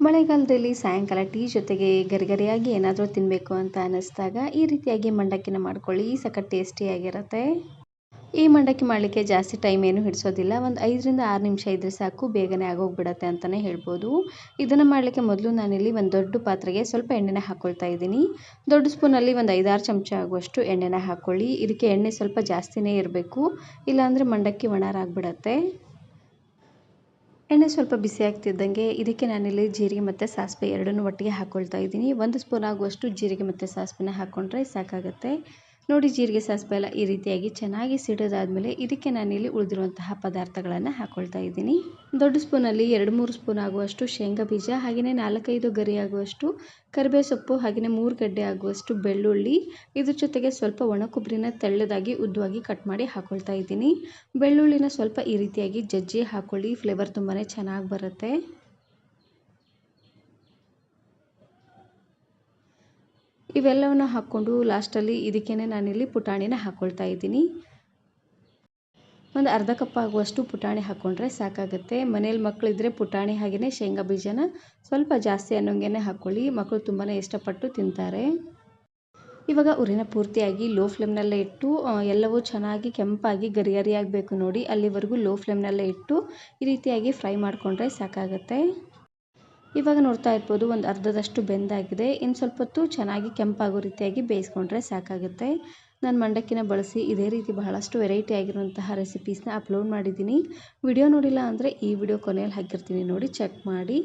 ಮಳೆಗಾಲದಲ್ಲಿ ಸಾಯಂಕಾಲ ಟೀ ಜೊತೆಗೆ ಗರಿಗರಿಯಾಗಿ ಏನಾದರೂ ತಿನ್ನಬೇಕು ಅಂತ ಅನ್ನಿಸ್ದಾಗ ಈ ರೀತಿಯಾಗಿ ಮಂಡಕ್ಕಿನ ಮಾಡ್ಕೊಳ್ಳಿ, ಸಖತ್ ಟೇಸ್ಟಿಯಾಗಿರುತ್ತೆ. ಈ ಮಂಡಕ್ಕಿ ಮಾಡಲಿಕ್ಕೆ ಜಾಸ್ತಿ ಟೈಮ್ ಏನು ಹಿಡಿಸೋದಿಲ್ಲ. ಒಂದು 5ರಿಂದ 6 ನಿಮಿಷ ಇದ್ದರೆ ಸಾಕು, ಬೇಗನೆ ಆಗೋಗ್ಬಿಡತ್ತೆ ಅಂತಲೇ ಹೇಳ್ಬೋದು. ಇದನ್ನು ಮಾಡಲಿಕ್ಕೆ ಮೊದಲು ನಾನಿಲ್ಲಿ ಒಂದು ದೊಡ್ಡ ಪಾತ್ರೆಗೆ ಸ್ವಲ್ಪ ಎಣ್ಣೆನ ಹಾಕ್ಕೊಳ್ತಾ ಇದ್ದೀನಿ. ದೊಡ್ಡ ಸ್ಪೂನಲ್ಲಿ ಒಂದು 5-6 ಚಮಚ ಆಗುವಷ್ಟು ಎಣ್ಣೆನ ಹಾಕ್ಕೊಳ್ಳಿ. ಇದಕ್ಕೆ ಎಣ್ಣೆ ಸ್ವಲ್ಪ ಜಾಸ್ತಿನೇ ಇರಬೇಕು, ಇಲ್ಲಾಂದರೆ ಮಂಡಕ್ಕಿ ಒಣರಾಗ್ಬಿಡತ್ತೆ. ಎಣ್ಣೆ ಸ್ವಲ್ಪ ಬಿಸಿ ಆಗ್ತಿದ್ದಂಗೆ ಇದಕ್ಕೆ ನಾನಿಲ್ಲಿ ಜೀರಿಗೆ ಮತ್ತು ಸಾಸಿವೆ ಎರಡನ್ನೂ ಒಟ್ಟಿಗೆ ಹಾಕ್ಕೊಳ್ತಾ ಇದ್ದೀನಿ. 1 ಸ್ಪೂನ್ ಆಗುವಷ್ಟು ಜೀರಿಗೆ ಮತ್ತು ಸಾಸಿವೆನ ಹಾಕ್ಕೊಂಡ್ರೆ ಸಾಕಾಗುತ್ತೆ. ನೋಡಿ, ಜೀರಿಗೆ ಸಾಸಿವೆ ಎಲ್ಲ ಈ ರೀತಿಯಾಗಿ ಚೆನ್ನಾಗಿ ಸಿಡಿದಾದ್ಮೇಲೆ ಇದಕ್ಕೆ ನಾನಿಲ್ಲಿ ಉಳಿದಿರುವಂತಹ ಪದಾರ್ಥಗಳನ್ನು ಹಾಕ್ಕೊಳ್ತಾ ಇದ್ದೀನಿ. ದೊಡ್ಡ ಸ್ಪೂನಲ್ಲಿ 2-3 ಸ್ಪೂನ್ ಆಗುವಷ್ಟು ಶೇಂಗಾ ಬೀಜ, ಹಾಗೆಯೇ 4-5 ಗರಿ ಆಗುವಷ್ಟು ಕರಿಬೇವು ಸೊಪ್ಪು, ಹಾಗೆಯೇ 3 ಗಡ್ಡೆ ಆಗುವಷ್ಟು ಬೆಳ್ಳುಳ್ಳಿ, ಇದ್ರ ಜೊತೆಗೆ ಸ್ವಲ್ಪ ಒಣ ಕೊಬ್ಬರಿನ ತೆಳ್ಳದಾಗಿ ಉದ್ದವಾಗಿ ಕಟ್ ಮಾಡಿ ಹಾಕ್ಕೊಳ್ತಾ ಇದ್ದೀನಿ. ಬೆಳ್ಳುಳ್ಳಿನ ಸ್ವಲ್ಪ ಈ ರೀತಿಯಾಗಿ ಜಜ್ಜಿ ಹಾಕ್ಕೊಳ್ಳಿ, ಫ್ಲೇವರ್ ತುಂಬಾ ಚೆನ್ನಾಗಿ ಬರುತ್ತೆ. ಇವೆಲ್ಲವನ್ನು ಹಾಕ್ಕೊಂಡು ಲಾಸ್ಟಲ್ಲಿ ಇದಕ್ಕೇನೆ ನಾನಿಲ್ಲಿ ಪುಟಾಣಿನ ಹಾಕ್ಕೊಳ್ತಾ ಇದ್ದೀನಿ. ಒಂದು ಅರ್ಧ ಕಪ್ ಆಗುವಷ್ಟು ಪುಟಾಣಿ ಹಾಕ್ಕೊಂಡ್ರೆ ಸಾಕಾಗುತ್ತೆ. ಮನೇಲಿ ಮಕ್ಕಳಿದ್ರೆ ಪುಟಾಣಿ ಹಾಗೆಯೇ ಶೇಂಗಾ ಬೀಜನ ಸ್ವಲ್ಪ ಜಾಸ್ತಿ ಅನ್ನೋಂಗೆ ಹಾಕ್ಕೊಳ್ಳಿ, ಮಕ್ಕಳು ತುಂಬಾ ಇಷ್ಟಪಟ್ಟು ತಿಂತಾರೆ. ಇವಾಗ ಉರಿನ ಪೂರ್ತಿಯಾಗಿ ಲೋ ಫ್ಲೇಮ್ನಲ್ಲೇ ಇಟ್ಟು ಎಲ್ಲವೂ ಚೆನ್ನಾಗಿ ಕೆಂಪಾಗಿ ಗರಿಗರಿಯಾಗಬೇಕು ನೋಡಿ, ಅಲ್ಲಿವರೆಗೂ ಲೋ ಫ್ಲೇಮ್ನಲ್ಲೇ ಇಟ್ಟು ಈ ರೀತಿಯಾಗಿ ಫ್ರೈ ಮಾಡಿಕೊಂಡ್ರೆ ಸಾಕಾಗುತ್ತೆ. ಇವಾಗ ನೋಡ್ತಾ ಇರ್ಬೋದು, ಒಂದು ಅರ್ಧದಷ್ಟು ಬೆಂದಾಗಿದೆ. ಇನ್ನು ಸ್ವಲ್ಪ ಹೊತ್ತು ಚೆನ್ನಾಗಿ ಕೆಂಪಾಗೋ ರೀತಿಯಾಗಿ ಬೇಯಿಸ್ಕೊಂಡ್ರೆ ಸಾಕಾಗುತ್ತೆ. ನಾನು ಮಂಡಕ್ಕಿನ ಬಳಸಿ ಇದೇ ರೀತಿ ಬಹಳಷ್ಟು ವೆರೈಟಿ ಆಗಿರುವಂತಹ ರೆಸಿಪೀಸ್ನ ಅಪ್ಲೋಡ್ ಮಾಡಿದ್ದೀನಿ. ವಿಡಿಯೋ ನೋಡಿಲ್ಲ ಅಂದರೆ ಈ ವಿಡಿಯೋ ಕೊನೆಯಲ್ಲಿ ಹಾಕಿರ್ತೀನಿ, ನೋಡಿ ಚೆಕ್ ಮಾಡಿ.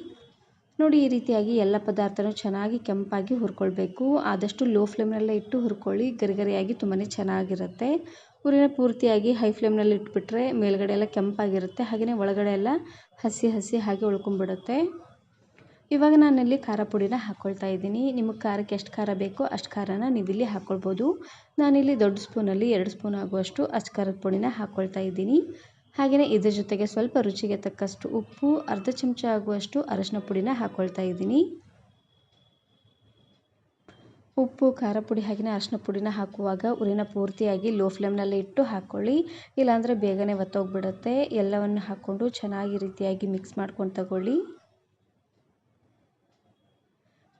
ನೋಡಿ, ಈ ರೀತಿಯಾಗಿ ಎಲ್ಲ ಪದಾರ್ಥನೂ ಚೆನ್ನಾಗಿ ಕೆಂಪಾಗಿ ಹುರ್ಕೊಳ್ಬೇಕು. ಆದಷ್ಟು ಲೋ ಫ್ಲೇಮ್ನಲ್ಲೇ ಇಟ್ಟು ಹುರ್ಕೊಳ್ಳಿ, ಗರಿಗರಿಯಾಗಿ ತುಂಬಾ ಚೆನ್ನಾಗಿರುತ್ತೆ. ಉರಿನ ಪೂರ್ತಿಯಾಗಿ ಹೈ ಫ್ಲೇಮ್ನಲ್ಲಿ ಇಟ್ಬಿಟ್ರೆ ಮೇಲ್ಗಡೆ ಎಲ್ಲ ಕೆಂಪಾಗಿರುತ್ತೆ, ಹಾಗೆಯೇ ಒಳಗಡೆ ಎಲ್ಲ ಹಸಿ ಹಸಿ ಹಾಗೆ ಉಳ್ಕೊಂಡ್ಬಿಡುತ್ತೆ. ಇವಾಗ ನಾನಿಲ್ಲಿ ಖಾರ ಪುಡಿನ ಹಾಕ್ಕೊಳ್ತಾ ಇದ್ದೀನಿ. ನಿಮಗೆ ಖಾರಕ್ಕೆ ಎಷ್ಟು ಖಾರ ಬೇಕೋ ಅಷ್ಟು ಖಾರನ ನೀವಿಲ್ಲಿ ಹಾಕ್ಕೊಳ್ಬೋದು. ನಾನಿಲ್ಲಿ ದೊಡ್ಡ ಸ್ಪೂನಲ್ಲಿ 2 ಸ್ಪೂನ್ ಆಗುವಷ್ಟು ಅಚ್ಚ ಖಾರದ ಪುಡಿನ ಹಾಕ್ಕೊಳ್ತಾ ಇದ್ದೀನಿ. ಹಾಗೆಯೇ ಇದ್ರ ಜೊತೆಗೆ ಸ್ವಲ್ಪ ರುಚಿಗೆ ತಕ್ಕಷ್ಟು ಉಪ್ಪು, ಅರ್ಧ ಚಮಚ ಆಗುವಷ್ಟು ಅರಶಿನ ಪುಡಿನ ಹಾಕ್ಕೊಳ್ತಾ ಇದ್ದೀನಿ. ಉಪ್ಪು, ಖಾರ ಪುಡಿ ಹಾಗೆಯೇ ಅರಶಿನ ಪುಡಿನ ಹಾಕುವಾಗ ಉರಿನ ಪೂರ್ತಿಯಾಗಿ ಲೋ ಫ್ಲೇಮ್ನಲ್ಲೇ ಇಟ್ಟು ಹಾಕ್ಕೊಳ್ಳಿ, ಇಲ್ಲಾಂದರೆ ಬೇಗನೆ ಒತ್ತೋಗ್ಬಿಡುತ್ತೆ. ಎಲ್ಲವನ್ನು ಹಾಕ್ಕೊಂಡು ಚೆನ್ನಾಗಿ ರೀತಿಯಾಗಿ ಮಿಕ್ಸ್ ಮಾಡ್ಕೊಂಡು ತಗೊಳ್ಳಿ.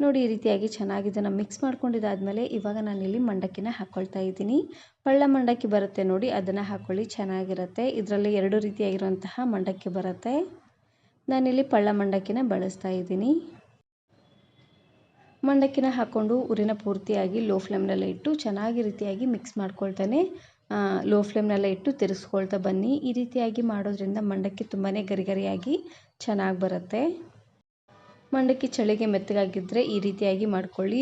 ನೋಡಿ, ಈ ರೀತಿಯಾಗಿ ಚೆನ್ನಾಗಿ ಇದನ್ನು ಮಿಕ್ಸ್ ಮಾಡ್ಕೊಂಡಿದ್ದಾದಮೇಲೆ ಇವಾಗ ನಾನಿಲ್ಲಿ ಮಂಡಕ್ಕಿನ ಹಾಕ್ಕೊಳ್ತಾ ಇದ್ದೀನಿ. ಪಳ್ಳ ಮಂಡಕ್ಕಿ ಬರುತ್ತೆ ನೋಡಿ, ಅದನ್ನು ಹಾಕ್ಕೊಳ್ಳಿ, ಚೆನ್ನಾಗಿರುತ್ತೆ. ಇದರಲ್ಲಿ 2 ರೀತಿಯಾಗಿರುವಂತಹ ಮಂಡಕ್ಕಿ ಬರುತ್ತೆ. ನಾನಿಲ್ಲಿ ಪಳ್ಳ ಮಂಡಕ್ಕಿನ ಬಳಸ್ತಾ ಇದ್ದೀನಿ. ಮಂಡಕ್ಕಿನ ಹಾಕ್ಕೊಂಡು ಉರಿನ ಪೂರ್ತಿಯಾಗಿ ಲೋ ಫ್ಲೇಮ್ನಲ್ಲೇ ಇಟ್ಟು ಚೆನ್ನಾಗಿ ರೀತಿಯಾಗಿ ಮಿಕ್ಸ್ ಮಾಡ್ಕೊಳ್ತಾನೆ ಲೋ ಫ್ಲೇಮ್ನಲ್ಲೇ ಇಟ್ಟು ತಿರ್ಗಿಸ್ಕೊಳ್ತಾ ಬನ್ನಿ. ಈ ರೀತಿಯಾಗಿ ಮಾಡೋದ್ರಿಂದ ಮಂಡಕ್ಕಿ ತುಂಬಾ ಗರಿಗರಿಯಾಗಿ ಚೆನ್ನಾಗಿ ಬರುತ್ತೆ. ಮಂಡಕ್ಕಿ ಚಳಿಗೆ ಮೆತ್ತಗಾಗಿದ್ದರೆ ಈ ರೀತಿಯಾಗಿ ಮಾಡ್ಕೊಳ್ಳಿ.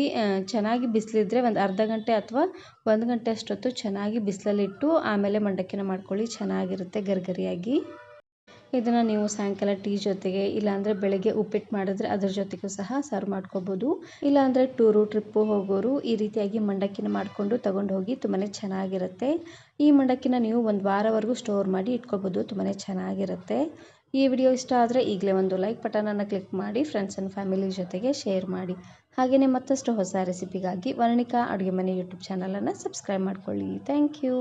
ಚೆನ್ನಾಗಿ ಬಿಸಿಲಿದ್ರೆ ಒಂದು ಅರ್ಧ ಗಂಟೆ ಅಥವಾ 1 ಗಂಟೆ ಅಷ್ಟೊತ್ತು ಚೆನ್ನಾಗಿ ಬಿಸಿಲಲ್ಲಿಟ್ಟು ಆಮೇಲೆ ಮಂಡಕ್ಕಿನ ಮಾಡ್ಕೊಳ್ಳಿ, ಚೆನ್ನಾಗಿರುತ್ತೆ ಗರಿಗರಿಯಾಗಿ. ಇದನ್ನು ನೀವು ಸಾಯಂಕಾಲ ಟೀ ಜೊತೆಗೆ, ಇಲ್ಲಾಂದರೆ ಬೆಳಗ್ಗೆ ಉಪ್ಪಿಟ್ಟು ಮಾಡಿದ್ರೆ ಅದ್ರ ಜೊತೆಗೂ ಸಹ ಸರ್ವ್ ಮಾಡ್ಕೋಬೋದು. ಇಲ್ಲಾಂದರೆ ಟೂರು ಟ್ರಿಪ್ಪು ಹೋಗೋರು ಈ ರೀತಿಯಾಗಿ ಮಂಡಕ್ಕಿನ ಮಾಡಿಕೊಂಡು ತಗೊಂಡು ಹೋಗಿ, ತುಂಬಾ ಚೆನ್ನಾಗಿರುತ್ತೆ. ಈ ಮಂಡಕ್ಕಿನ ನೀವು 1 ವಾರವರೆಗೂ ಸ್ಟೋರ್ ಮಾಡಿ ಇಟ್ಕೋಬೋದು, ತುಂಬಾ ಚೆನ್ನಾಗಿರುತ್ತೆ. ಈ ವಿಡಿಯೋ ಇಷ್ಟ ಆದರೆ ಈಗಲೇ ಒಂದು ಲೈಕ್ ಬಟನನ್ನು ಕ್ಲಿಕ್ ಮಾಡಿ, ಫ್ರೆಂಡ್ಸ್ ಆ್ಯಂಡ್ ಫ್ಯಾಮಿಲಿ ಜೊತೆಗೆ ಶೇರ್ ಮಾಡಿ. ಹಾಗೆಯೇ ಮತ್ತಷ್ಟು ಹೊಸ ರೆಸಿಪಿಗಾಗಿ ವರ್ಣಿಕಾ ಅಡುಗೆ ಮನೆ ಯೂಟ್ಯೂಬ್ ಚಾನಲನ್ನು ಸಬ್ಸ್ಕ್ರೈಬ್ ಮಾಡ್ಕೊಳ್ಳಿ. Thank you.